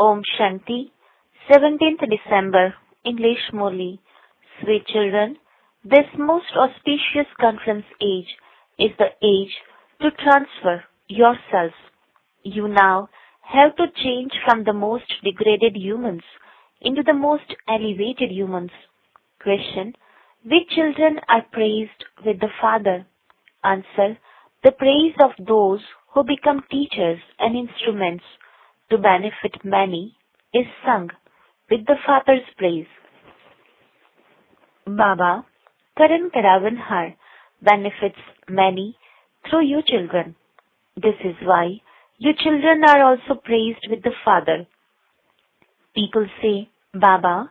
Om Shanti, 17th December, English MURLI. Sweet children, this most auspicious conference age is the age to transfer yourselves. You now have to change from the most degraded humans into the most elevated humans. Question: which children are praised with the Father? Answer: the praise of those who become teachers and instruments to benefit many is sung with the Father's praise. Baba, Karan Karavanhar, benefits many through you children. This is why you children are also praised with the Father. People say, Baba,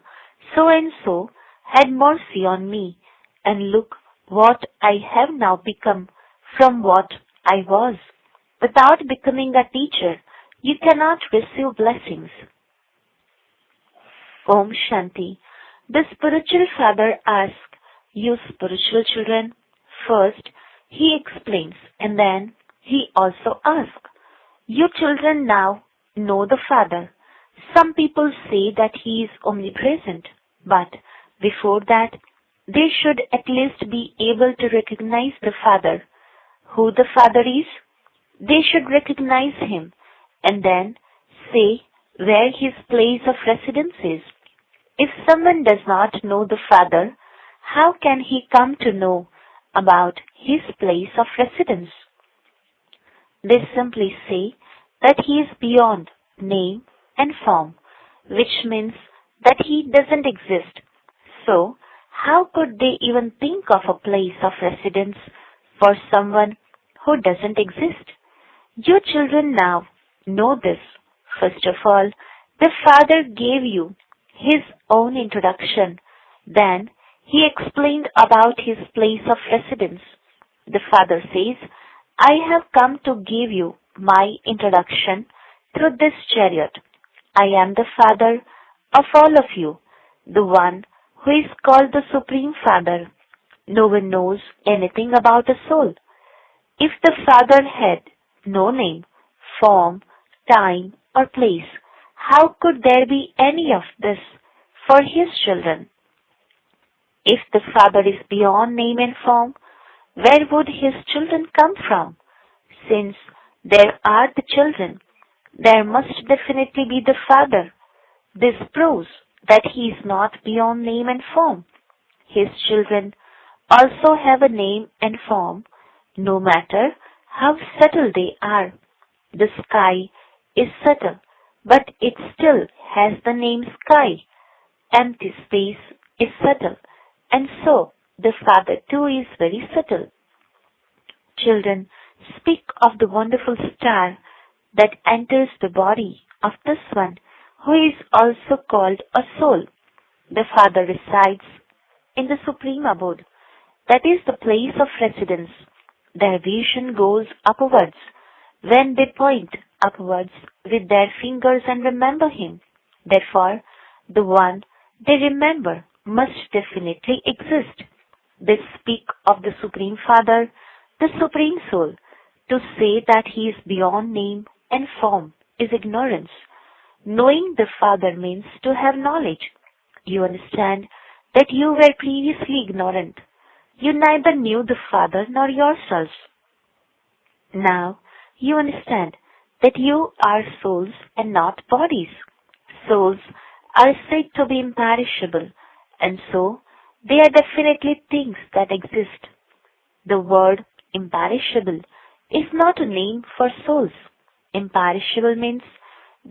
so and so had mercy on me, and look what I have now become from what I was. Without becoming a teacher, you cannot receive blessings. Om Shanti. The spiritual father asks you spiritual children. First, he explains and then he also asks. You children now know the Father. Some people say that he is omnipresent, but before that, they should at least be able to recognize the Father. Who the Father is? They should recognize him and then say where his place of residence is. If someone does not know the Father, how can he come to know about his place of residence? They simply say that he is beyond name and form, which means that he doesn't exist. So, how could they even think of a place of residence for someone who doesn't exist? You children now know this. First of all, the Father gave you his own introduction. Then he explained about his place of residence. The Father says, I have come to give you my introduction through this chariot. I am the Father of all of you, the one who is called the Supreme Father. No one knows anything about a soul. If the Father had no name, form, time, or place, how could there be any of this for his children? If the Father is beyond name and form, where would his children come from? Since there are the children, there must definitely be the Father. This proves that he is not beyond name and form. His children also have a name and form, no matter how subtle they are. The sky is subtle, but it still has the name sky. Empty space is subtle, and so the Father too is very subtle. Children, speak of the wonderful star that enters the body of this one, who is also called a soul. The Father resides in the supreme abode, that is the place of residence. Their vision goes upwards when they point upwards with their fingers and remember him. Therefore, the one they remember must definitely exist. They speak of the Supreme Father, the Supreme Soul. To say that he is beyond name and form is ignorance. Knowing the Father means to have knowledge. You understand that you were previously ignorant. You neither knew the Father nor yourselves. Now you understand that you are souls and not bodies. Souls are said to be imperishable, and so they are definitely things that exist. The word imperishable is not a name for souls. Imperishable means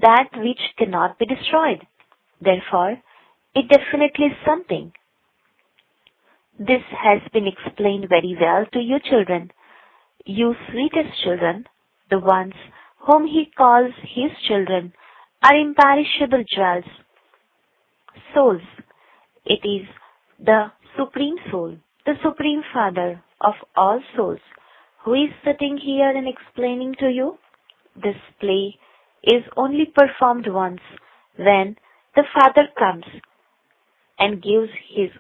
that which cannot be destroyed. Therefore, it definitely is something. This has been explained very well to you children. You sweetest children, the ones whom he calls his children, are imperishable jewels. Souls. It is the Supreme Soul, the Supreme Father of all souls, who is sitting here and explaining to you. This play is only performed once when the Father comes and gives his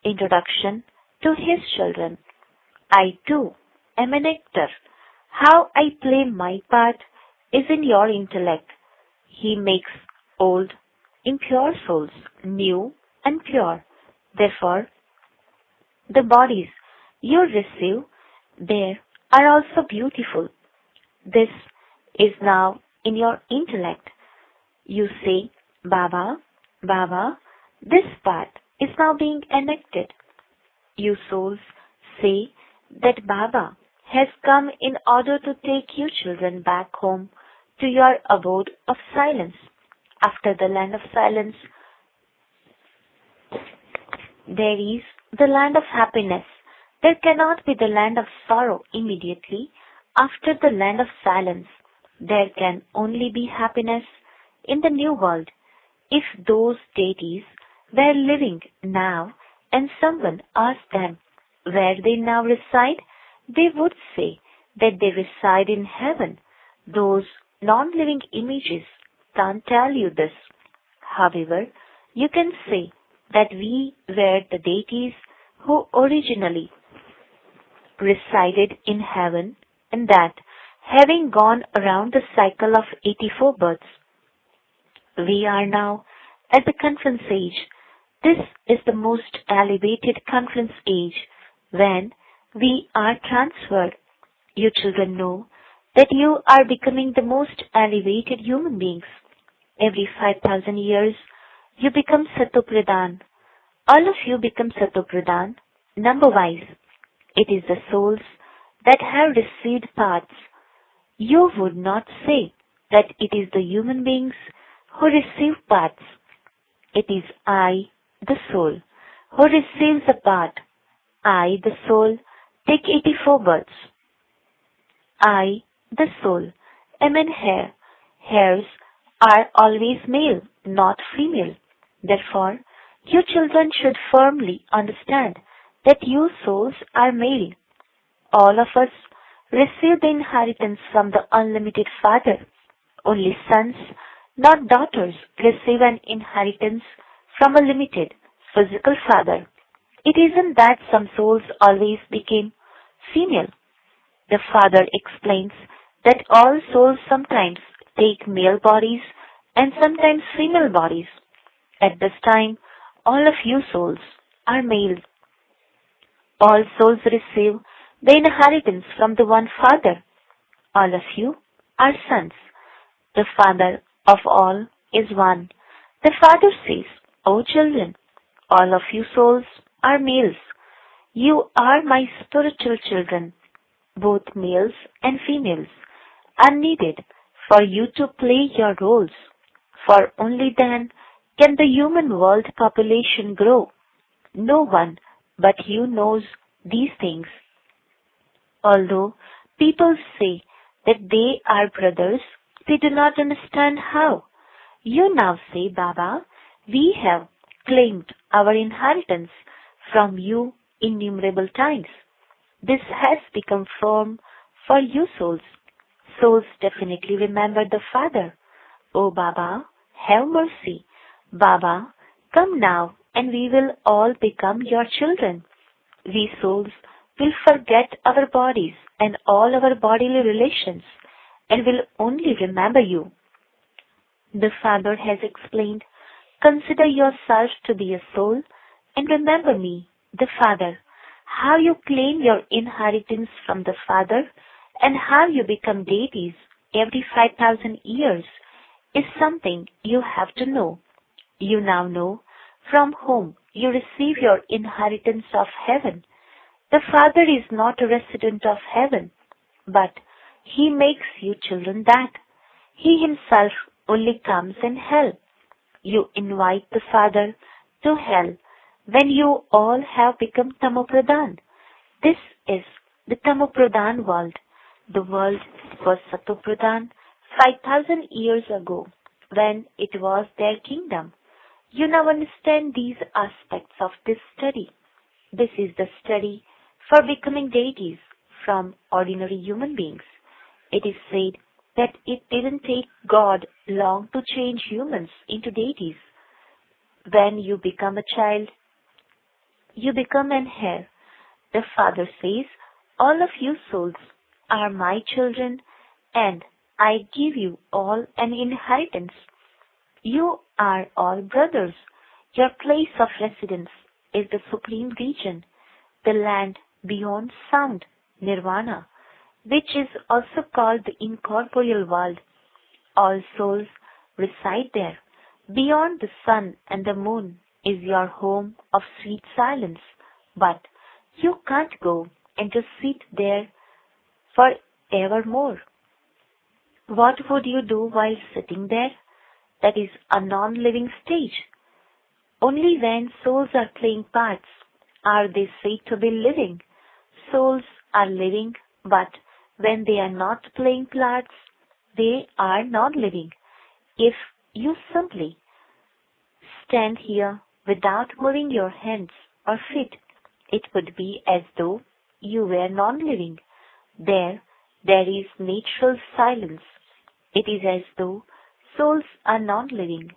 introduction to his children. I too am an actor. How I play my part is in your intellect. He makes old, impure souls, new and pure. Therefore, the bodies you receive there are also beautiful. This is now in your intellect. You say, Baba, Baba, this part is now being enacted. You souls say that Baba has come in order to take you children back home to your abode of silence. After the land of silence, there is the land of happiness. There cannot be the land of sorrow immediately after the land of silence. There can only be happiness in the new world. If those deities were living now and someone asked them where they now reside, they would say that they reside in heaven. Those non-living images can't tell you this. However, you can say that we were the deities who originally resided in heaven, and that, having gone around the cycle of 84 births, we are now at the conference age. This is the most elevated conference age when we are transferred. You children know that you are becoming the most elevated human beings. Every 5,000 years, you become Satopradhan. All of you become Satopradhan, number-wise. It is the souls that have received paths. You would not say that it is the human beings who receive paths. It is I, the soul, who receives a path. I, the soul, take 84 births. I, the soul, am an hare. Hares are always male, not female. Therefore, you children should firmly understand that you souls are male. All of us receive the inheritance from the unlimited Father. Only sons, not daughters, receive an inheritance from a limited physical father. It isn't that some souls always became female. The Father explains that all souls sometimes take male bodies and sometimes female bodies. At this time, all of you souls are male. All souls receive the inheritance from the one Father. All of you are sons. The Father of all is one. The Father says, O children, all of you souls are males. You are my spiritual children. Both males and females are needed for you to play your roles, for only then can the human world population grow. No one but you knows these things. Although people say that they are brothers, they do not understand how. You now say, Baba, we have claimed our inheritance from you innumerable times. This has become firm for you souls. Souls definitely remember the Father. Oh Baba, have mercy. Baba, come now and we will all become your children. We souls will forget our bodies and all our bodily relations and will only remember you. The Father has explained, consider yourself to be a soul and remember me, the Father. How you claim your inheritance from the Father and how you become deities every 5,000 years is something you have to know. You now know from whom you receive your inheritance of heaven. The Father is not a resident of heaven, but He makes you children that. He Himself only comes in hell. You invite the Father to hell when you all have become Tamopradhan. This is the Tamopradhan world. The world was Satopradhan 5,000 years ago when it was their kingdom. You now understand these aspects of this study. This is the study for becoming deities from ordinary human beings. It is said that it didn't take God long to change humans into deities. When you become a child, you become an heir. The Father says, all of you souls are my children and I give you all an inheritance. You are all brothers. Your place of residence is the supreme region, the land beyond sound, nirvana, which is also called the incorporeal world. All souls reside there. Beyond the sun and the moon is your home of sweet silence. But you can't go and just sit there for evermore. What would you do while sitting there? That is a non-living stage. Only when souls are playing parts are they said to be living. Souls are living, but when they are not playing parts, they are non-living. If you simply stand here without moving your hands or feet, it would be as though you were non-living. There is natural silence. It is as though souls are non-living.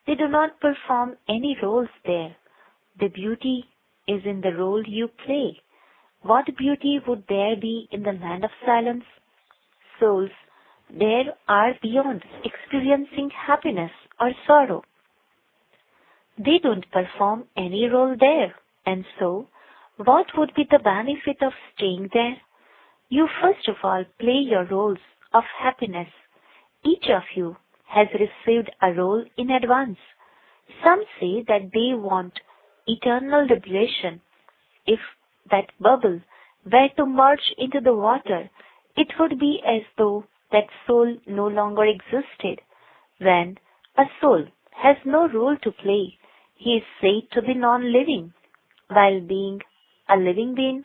They do not perform any roles there. The beauty is in the role you play. What beauty would there be in the land of silence? Souls there are beyond experiencing happiness or sorrow. They don't perform any role there. And so, what would be the benefit of staying there? You first of all play your roles of happiness. Each of you has received a role in advance. Some say that they want eternal liberation. If that bubble were to merge into the water, it would be as though that soul no longer existed. When a soul has no role to play, he is said to be non-living, while being a living being.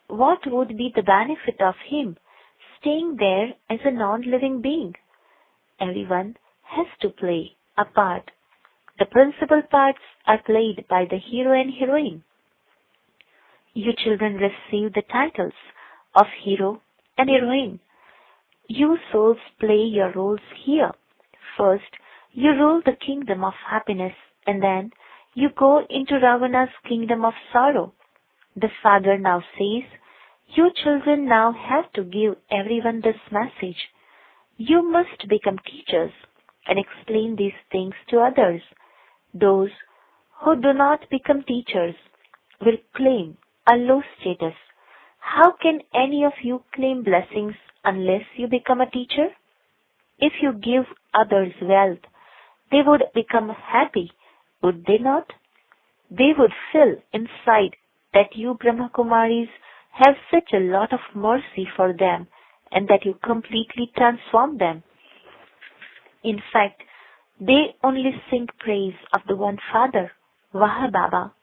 What would be the benefit of him staying there as a non-living being? Everyone has to play a part. The principal parts are played by the hero and heroine. You children receive the titles of hero and heroine. You souls play your roles here. First, you rule the kingdom of happiness, and then you go into Ravana's kingdom of sorrow. The father now says, you children now have to give everyone this message. You must become teachers and explain these things to others. Those who do not become teachers will claim a low status. How can any of you claim blessings unless you become a teacher? If you give others wealth, they would become happy, would they not? They would feel inside that you Brahmakumaris have such a lot of mercy for them and that you completely transform them. In fact, they only sing praise of the one Father, Vaha Baba.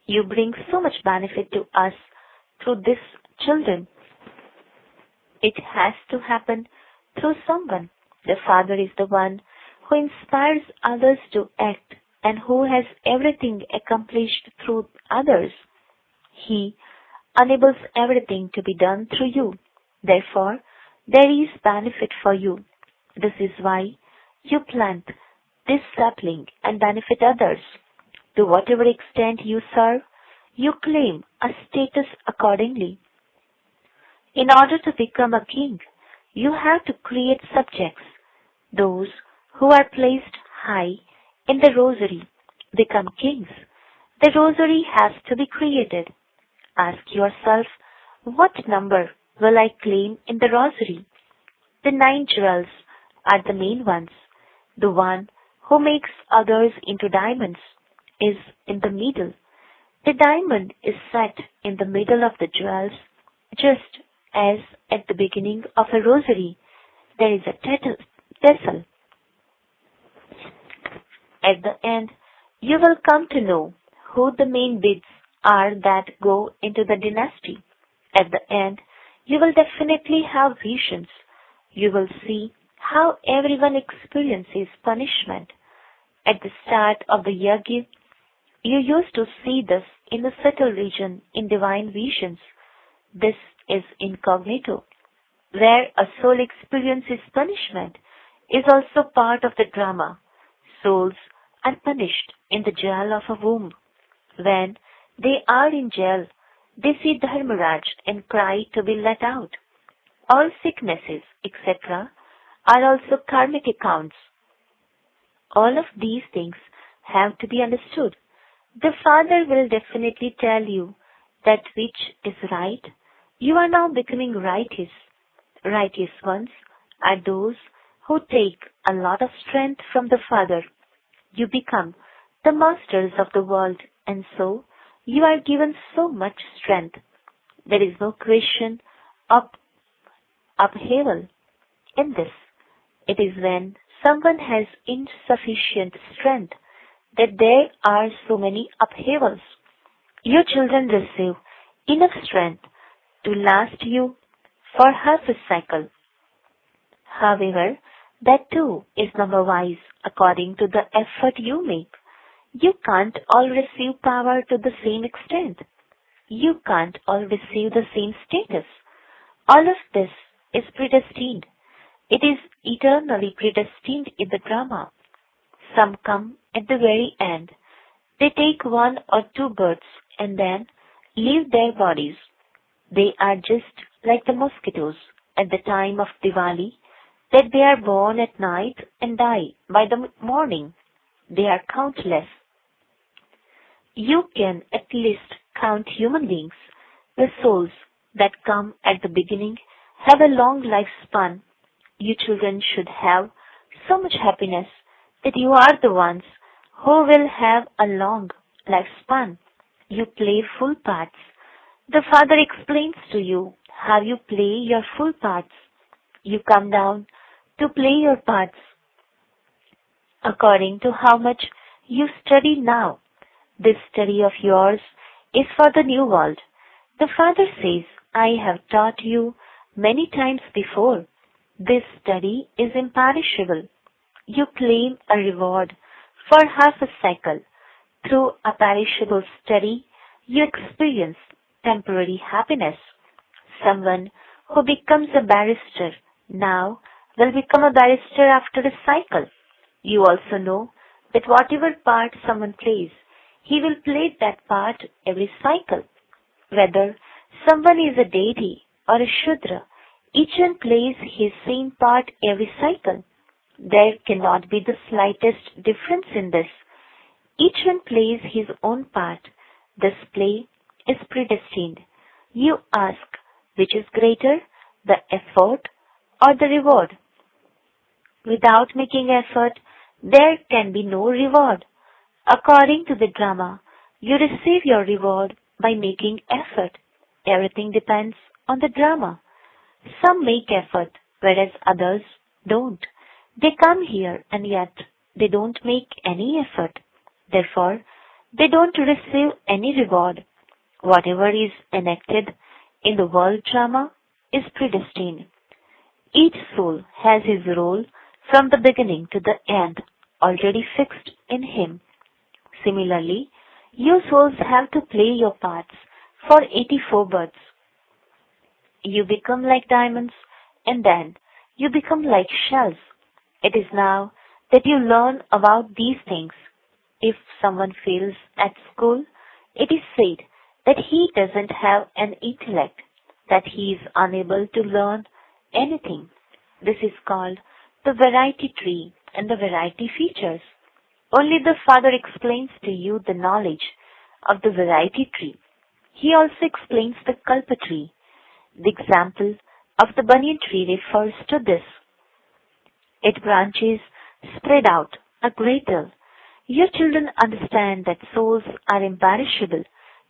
You bring so much benefit to us through this, children. It has to happen through someone. The Father is the one who inspires others to act and who has everything accomplished through others. He enables everything to be done through you. Therefore, there is benefit for you. This is why you plant this sapling and benefit others. To whatever extent you serve, you claim a status accordingly. In order to become a king, you have to create subjects. Those who are placed high in the rosary become kings. The rosary has to be created. Ask yourself, what number will I claim in the rosary? The 9 jewels are the main ones. The one who makes others into diamonds is in the middle. The diamond is set in the middle of the jewels, just as at the beginning of a rosary there is a tassel. At the end, you will come to know who the main beads are that go into the dynasty. At the end, you will definitely have visions. You will see how everyone experiences punishment. At the start of the yajna, you used to see this in the subtle region in divine visions. This is incognito. Where a soul experiences punishment is also part of the drama. Souls are punished in the jail of a womb. When they are in jail, they see Dharmaraj and cry to be let out. All sicknesses, etc., are also karmic accounts. All of these things have to be understood. The Father will definitely tell you that which is right. You are now becoming righteous. Righteous ones are those who take a lot of strength from the Father. You become the masters of the world, and so you are given so much strength. There is no question of upheaval in this. It is when someone has insufficient strength that there are so many upheavals. Your children receive enough strength to last you for half a cycle. However, that too is number-wise according to the effort you make. You can't all receive power to the same extent. You can't all receive the same status. All of this is predestined. It is eternally predestined in the drama. Some come at the very end. They take one or two births and then leave their bodies. They are just like the mosquitoes at the time of Diwali, that they are born at night and die by the morning. They are countless. You can at least count human beings. The souls that come at the beginning have a long lifespan. You children should have so much happiness that you are the ones who will have a long lifespan. You play full parts. The Father explains to you how you play your full parts. You come down to play your parts according to how much you study now. This study of yours is for the new world. The Father says, I have taught you many times before. This study is imperishable. You claim a reward for half a cycle. Through a perishable study, you experience temporary happiness. Someone who becomes a barrister now will become a barrister after a cycle. You also know that whatever part someone plays, he will play that part every cycle. Whether someone is a deity or a Shudra, each one plays his same part every cycle. There cannot be the slightest difference in this. Each one plays his own part. This play is predestined. You ask, which is greater, the effort or the reward? Without making effort, there can be no reward. According to the drama, you receive your reward by making effort. Everything depends on the drama. Some make effort, whereas others don't. They come here and yet they don't make any effort. Therefore, they don't receive any reward. Whatever is enacted in the world drama is predestined. Each soul has his role from the beginning to the end already fixed in him. Similarly, you souls have to play your parts for 84 births. You become like diamonds and then you become like shells. It is now that you learn about these things. If someone fails at school, it is said that he doesn't have an intellect, that he is unable to learn anything. This is called the variety tree and the variety features. Only the Father explains to you the knowledge of the variety tree. He also explains the kalpa tree. The example of the banyan tree refers to this. Its branches spread out a great deal. Your children understand that souls are imperishable.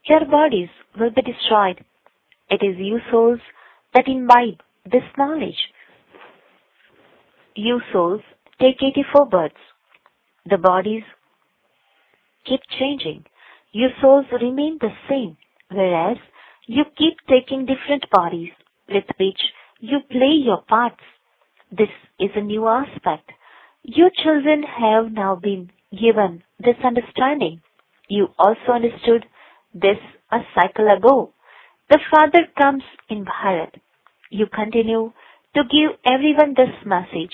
Your bodies will be destroyed. It is you souls that imbibe this knowledge. You souls take 84 births. The bodies keep changing. Your souls remain the same, whereas you keep taking different bodies with which you play your parts. This is a new aspect. You children have now been given this understanding. You also understood this a cycle ago. The Father comes in Bharat. You continue to give everyone this message.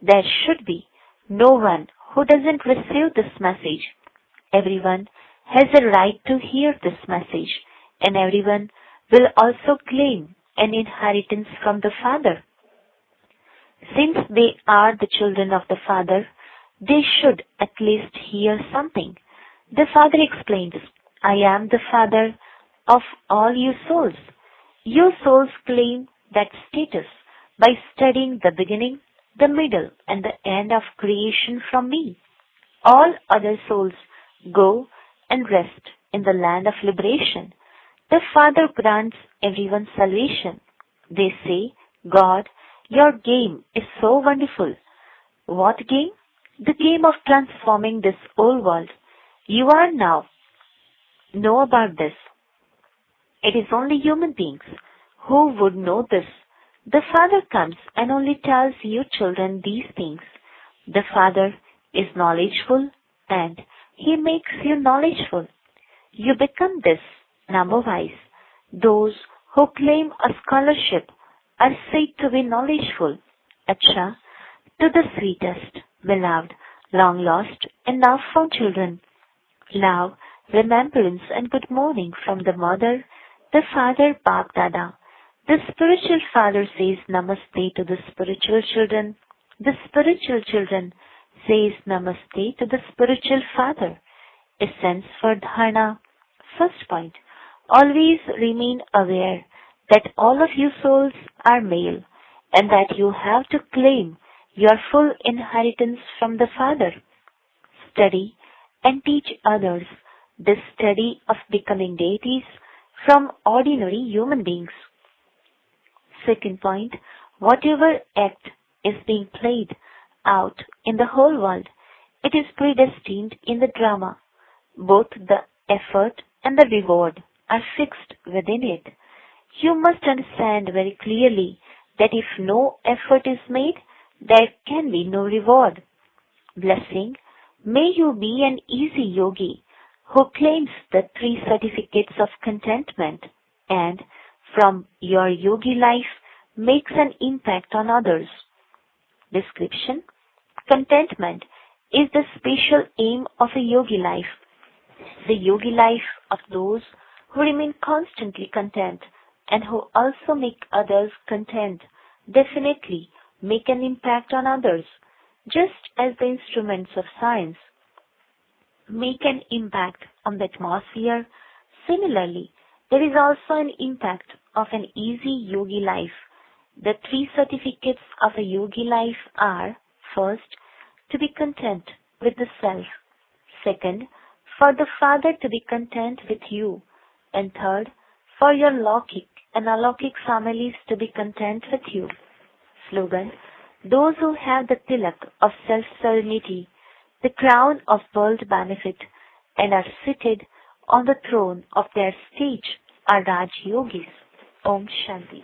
There should be no one who doesn't receive this message. Everyone has a right to hear this message, and everyone will also claim an inheritance from the Father. Since they are the children of the Father, They should at least hear something. The father explains, I am the father of all you souls. You souls claim that status by studying the beginning, the middle, and the end of creation from me. All other souls go and rest in the land of liberation. The Father grants everyone salvation. They say, God, your game is so wonderful. What game? The game of transforming this old world. You are now know about this. It is only human beings who would know this. The Father comes and only tells you children these things. The Father is knowledgeful and He makes you knowledgeful. You become this, number wise. Those who claim a scholarship are said to be knowledgeful. Acha, to the sweetest, beloved, long lost, and now found children. Love, remembrance, and good morning from the mother, the father, Bap Dada. The spiritual father says namaste to the spiritual children. The spiritual children says namaste to the spiritual father. Essence for dharana. First point, always remain aware that all of you souls are male and that you have to claim your full inheritance from the Father. Study and teach others this study of becoming deities from ordinary human beings. Second point, whatever act is being played out in the whole world, it is predestined in the drama. Both the effort and the reward are fixed within it. You must understand very clearly that if no effort is made, there can be no reward. Blessing, may you be an easy yogi who claims the 3 certificates of contentment and from your yogi life makes an impact on others. Description: contentment is the special aim of a yogi life. The yogi life of those who remain constantly content and who also make others content definitely make an impact on others, just as the instruments of science make an impact on the atmosphere. Similarly, there is also an impact of an easy yogi life. The 3 certificates of a yogi life are: first, to be content with the self; second, for the Father to be content with you; and third, for your Lokik and Alokik families to be content with you. Slogan: those who have the tilak of self-serenity, the crown of world benefit, and are seated on the throne of their stage are Raj Yogis. Om Shanti.